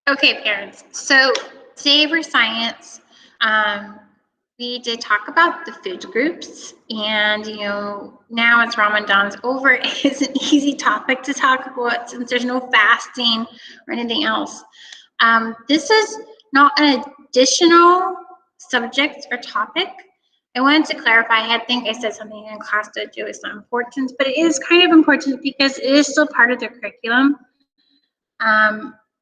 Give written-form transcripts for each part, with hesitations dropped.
Okay, parents. So today for science, we did talk about the food groups, and now as Ramadan's over, it's an easy topic to talk about since there's no fasting or anything else. This is not an additional subject or topic. I wanted to clarify. I think I said something in class that it's not important, but it is kind of important because it is still part of their curriculum.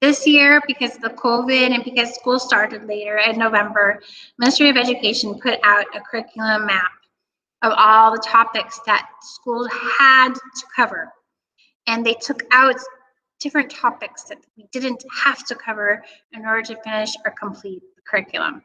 This year, because of the COVID and because school started later in November, Ministry of Education put out a curriculum map of all the topics that schools had to cover. And they took out different topics that we didn't have to cover in order to finish or complete the curriculum.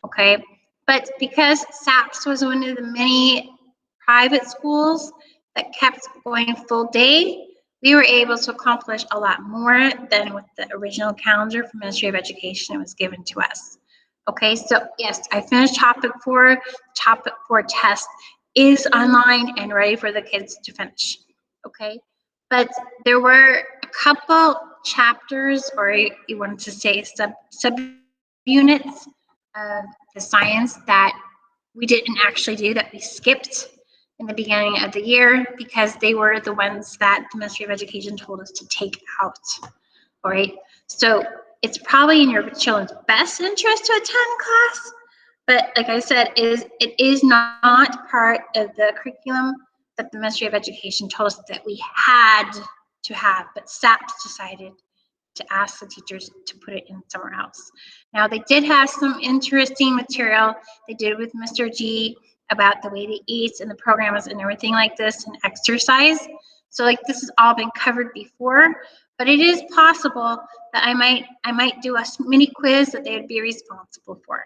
Okay, but because SAPS was one of the many private schools that kept going full day, we were able to accomplish a lot more than with the original calendar from Ministry of Education that was given to us. Okay, so yes, I finished topic 4. Topic 4 test is online and ready for the kids to finish. Okay, but there were a couple chapters, or you wanted to say sub-units of the science that we didn't actually do, that we skipped in the beginning of the year because they were the ones that the Ministry of Education told us to take out. All right, so it's probably in your children's best interest to attend class, but like I said, it is not part of the curriculum that the Ministry of Education told us that we had to have, but SAPS decided to ask the teachers to put it in somewhere else. Now, they did have some interesting material they did with Mr. G about the way they eat and the programs and everything like this, and exercise. So like this has all been covered before, but it is possible that I might do a mini quiz that they would be responsible for.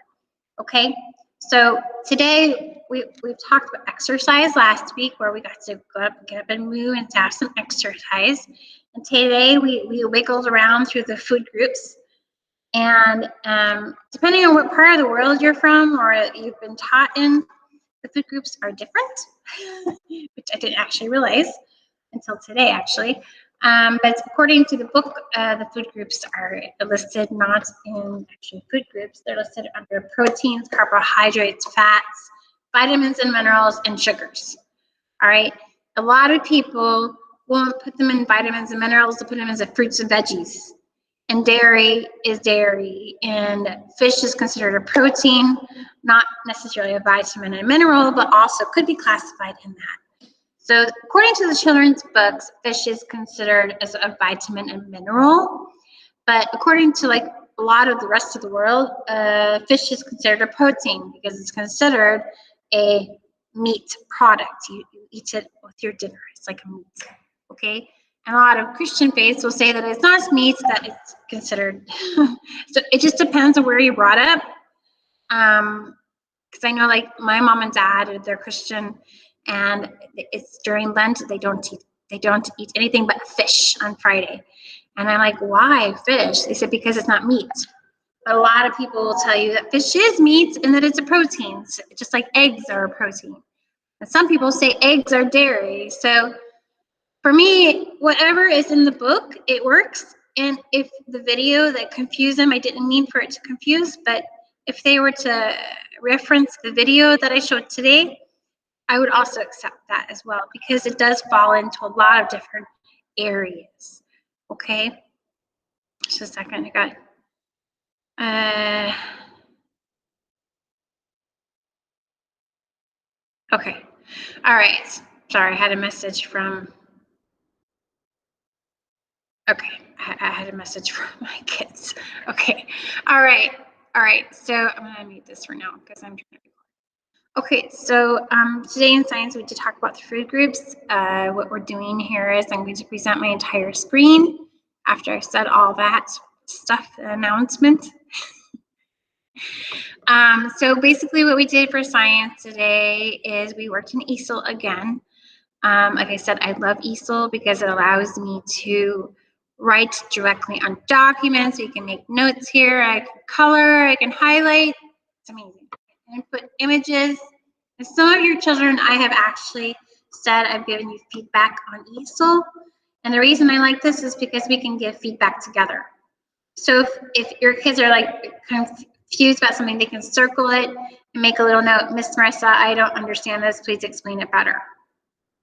Okay, so today we've talked about exercise last week, where we got to get up and move and to have some exercise. And today we wiggled around through the food groups. And depending on what part of the world you're from or you've been taught in, the food groups are different, which I didn't actually realize until today, actually. But according to the book, the food groups are listed not in actually food groups. They're listed under proteins, carbohydrates, fats, vitamins and minerals, and sugars. All right. A lot of people won't put them in vitamins and minerals, they'll put them as fruits and veggies. And dairy is dairy, and fish is considered a protein, not necessarily a vitamin and mineral, but also could be classified in that. So according to the children's books, fish is considered as a vitamin and mineral, but according to like a lot of the rest of the world, fish is considered a protein because it's considered a meat product. You eat it with your dinner. It's like a meat, okay? And a lot of Christian faiths will say that it's not meat, that it's considered. So it just depends on where you're brought up. Because I know like my mom and dad, they're Christian, and it's during Lent, they don't eat anything but fish on Friday. And I'm like, why fish? They said because it's not meat. But a lot of people will tell you that fish is meat and that it's a protein, just like eggs are a protein. And some people say eggs are dairy. So for me, whatever is in the book, it works. And if the video that confused them, I didn't mean for it to confuse, but if they were to reference the video that I showed today, I would also accept that as well, because it does fall into a lot of different areas. Okay, just a second, I got okay, all right, sorry, I had a message from, okay, I had a message from my kids. Okay, all right, so I'm gonna mute this for now because I'm trying to record. Okay, so today in science we did talk about the food groups. What we're doing here is I'm going to present my entire screen after I said all that stuff, the announcement. So basically what we did for science today is we worked in Easel again. Like I said, I love Easel because it allows me to write directly on documents. You can make notes here, I can color, I can highlight. It's amazing. I can put images. And some of your children, I have actually said I've given you feedback on Easel. And the reason I like this is because we can give feedback together. So if your kids are like confused about something, they can circle it and make a little note. Miss Marissa, I don't understand this. Please explain it better.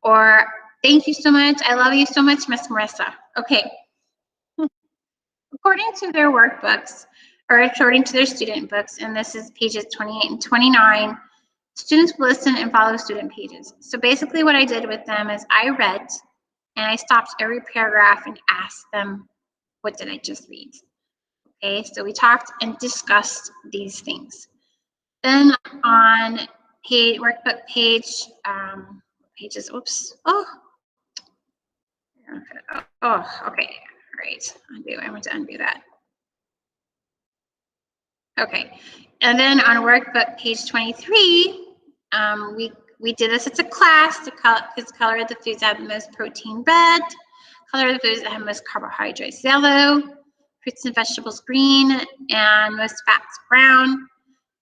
Or thank you so much. I love you so much, Miss Marissa. Okay. According to their workbooks, or according to their student books, and this is pages 28 and 29, students will listen and follow student pages. So basically what I did with them is I read and I stopped every paragraph and asked them, what did I just read? Okay, so we talked and discussed these things. Then on workbook page, pages, oops, oh, okay, great, undo, I want to undo that. Okay, and then on workbook page 23, we did this as a class to color the foods that have the most protein red, color the foods that have most carbohydrates yellow, fruits and vegetables green, and most fats brown,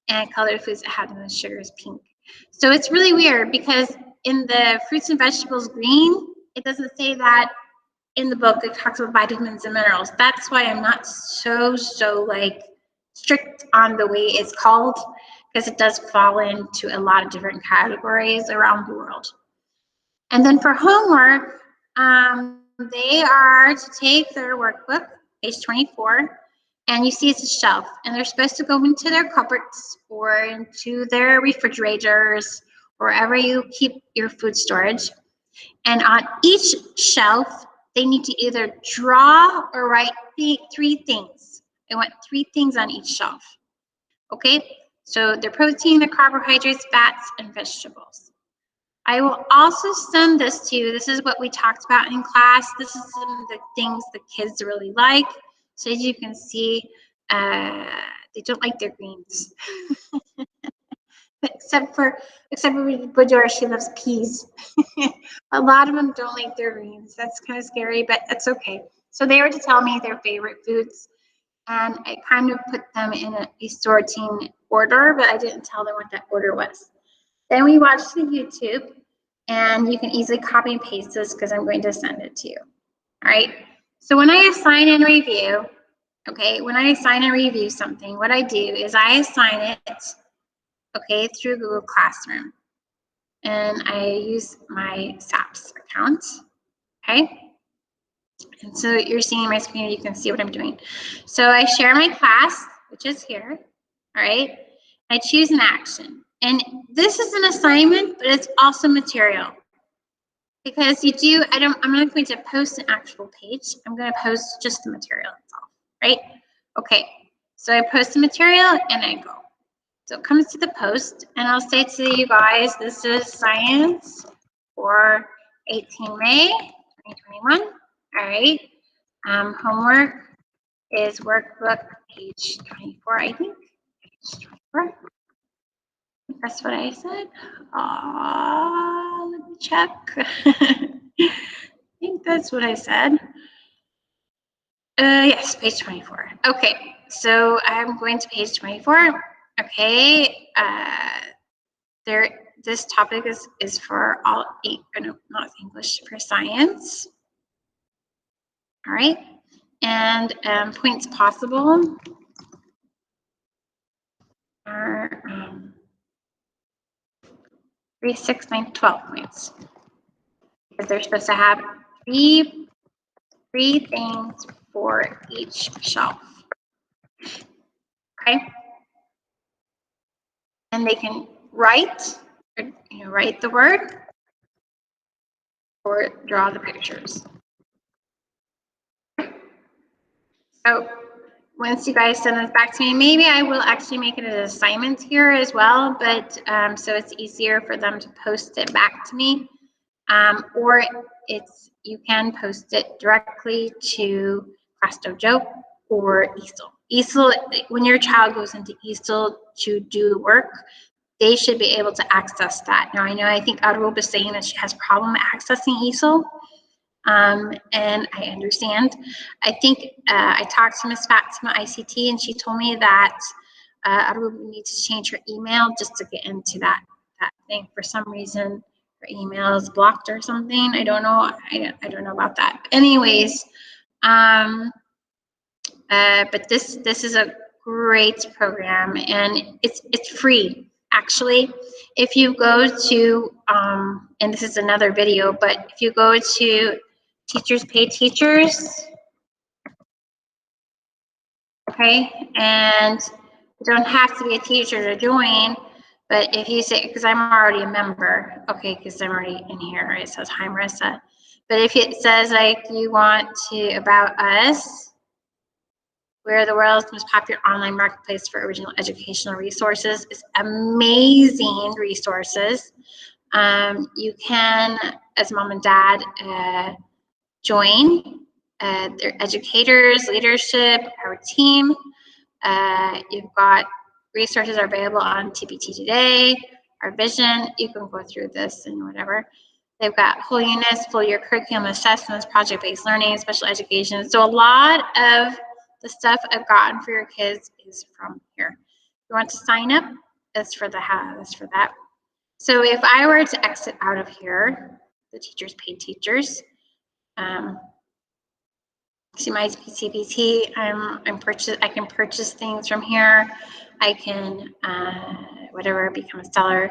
and color the foods that have the most sugars pink. So it's really weird because in the fruits and vegetables green, it doesn't say that in the book. It talks about vitamins and minerals. That's why I'm not so like strict on the way it's called, because it does fall into a lot of different categories around the world. And then for homework, they are to take their workbook, page 24, and you see it's a shelf, and they're supposed to go into their cupboards or into their refrigerators, wherever you keep your food storage. And on each shelf, they need to either draw or write three things. I want 3 things on each shelf. Okay, so the protein, the carbohydrates, fats, and vegetables. I will also send this to you. This is what we talked about in class. This is some of the things the kids really like. So as you can see, they don't like their greens. except for Bajora, she loves peas. A lot of them don't like their greens. That's kind of scary, but that's okay. So they were to tell me their favorite foods, and I kind of put them in a sorting order, but I didn't tell them what that order was. Then we watched the YouTube, and you can easily copy and paste this because I'm going to send it to you. All right. So when I assign and review, okay, when I assign and review something, what I do is I assign it, okay, through Google Classroom. And I use my SAPS account, okay? And so you're seeing my screen, you can see what I'm doing. So I share my class, which is here, all right? I choose an action. And this is an assignment, but it's also material. Because I'm not going to post an actual page. I'm going to post just the material itself, right? Okay, so I post the material and I go. So it comes to the post, and I'll say to you guys, this is science for 18 May 2021. All right. Homework is workbook page 24, I think. Page 24. That's what I said. Let me check. I think that's what I said. Yes, page 24. Okay, so I'm going to page 24. Okay. This topic is for all 8, no, not English, for science. All right, and points possible are 3, 6, 9, 12 points, because they're supposed to have three things for each shelf. Okay, and they can write, write the word or draw the pictures. So once you guys send this back to me, maybe I will actually make it an assignment here as well, but so it's easier for them to post it back to me. Or you can post it directly to Class Dojo or Easel. Easel, when your child goes into Easel to do the work, they should be able to access that. Now I think Aruba is saying that she has a problem accessing Easel. And I understand. I think I talked to Ms. Fatima ICT, and she told me that Aruba needs to change her email just to get into that thing. For some reason, her email is blocked or something. I don't know. I don't know about that. Anyways, But this is a great program, and it's free. Actually, if you go to, and this is another video, but if you go to Teachers Pay Teachers, okay, and you don't have to be a teacher to join, but if you say, because I'm already a member, okay, because I'm already in here, it says hi Marissa, but if it says like you want to about us, we're the world's most popular online marketplace for original educational resources. It's amazing resources. You can, as mom and dad, join. Their educators, leadership, our team. You've got resources are available on TPT Today, our vision. You can go through this and whatever. They've got whole units, full year curriculum assessments, project-based learning, special education. So a lot of the stuff I've gotten for your kids is from here. If you want to sign up, that's for that. So if I were to exit out of here, the Teachers Pay Teachers, see my CPT, I can purchase things from here. I can, whatever, become a seller.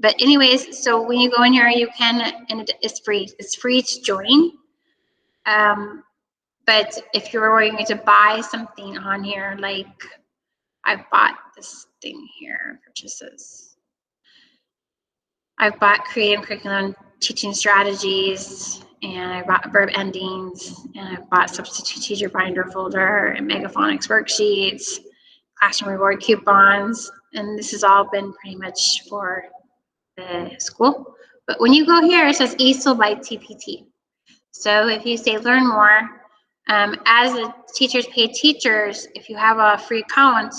But anyways, so when you go in here, you can, and it's free. It's free to join. But if you're going to buy something on here, like I've bought this thing here, purchases. I've bought creative curriculum teaching strategies, and I bought verb endings, and I bought substitute teacher binder folder and megaphonics worksheets, classroom reward coupons, and this has all been pretty much for the school. But when you go here, it says Easel by TPT. So if you say learn more, as a Teachers Pay Teachers, if you have a free account,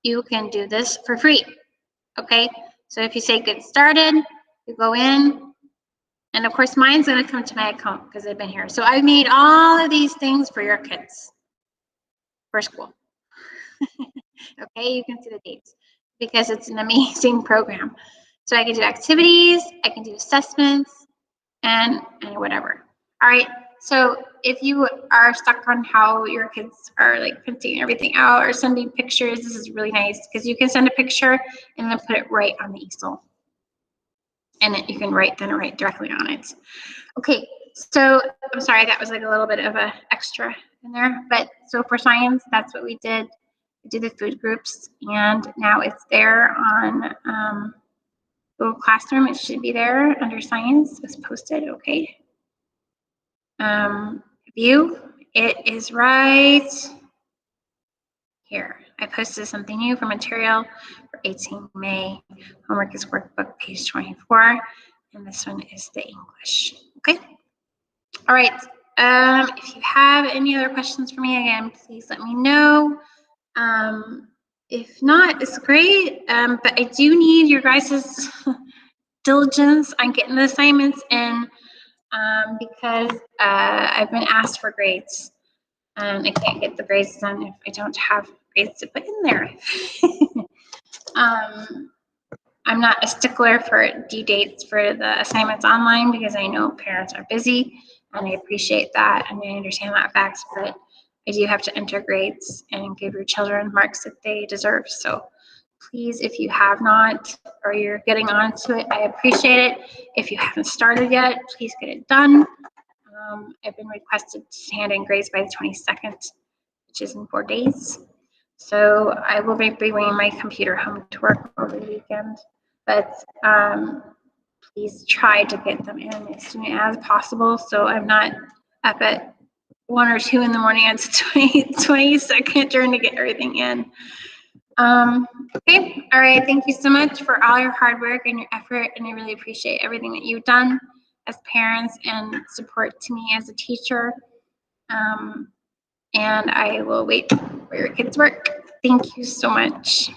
you can do this for free. Okay, so if you say get started, you go in, and of course mine's going to come to my account because I've been here. So I made all of these things for your kids for school. Okay, you can see the dates because it's an amazing program. So I can do activities, I can do assessments, and whatever. All right, so if you are stuck on how your kids are like printing everything out or sending pictures, this is really nice because you can send a picture and then put it right on the easel. And you can write directly on it. Okay, so I'm sorry, that was like a little bit of a extra in there, but so for science, that's what we did. We did the food groups, and now it's there on Google Classroom. It should be there under science. It's posted. Okay. View. It is right here. I posted something new for material for 18 May. Homework is workbook, page 24, and this one is the English. Okay. All right. If you have any other questions for me, again, please let me know. If not, it's great. But I do need your guys' diligence on getting the assignments in because I've been asked for grades. I can't get the grades done if I don't have grades to put in there. I'm not a stickler for due dates for the assignments online because I know parents are busy, and I appreciate that and I understand that fact, but I do have to enter grades and give your children marks that they deserve. So please, if you have not or you're getting onto it, I appreciate it. If you haven't started yet, please get it done. I've been requested to hand in grades by the 22nd, which is in 4 days. So I will be bringing my computer home to work over the weekend, but please try to get them in as soon as possible so I'm not up at 1 or 2 in the morning on the 22nd trying to get everything in. Okay, all right, thank you so much for all your hard work and your effort, and I really appreciate everything that you've done as parents and support to me as a teacher. And I will wait for your kids' work. Thank you so much.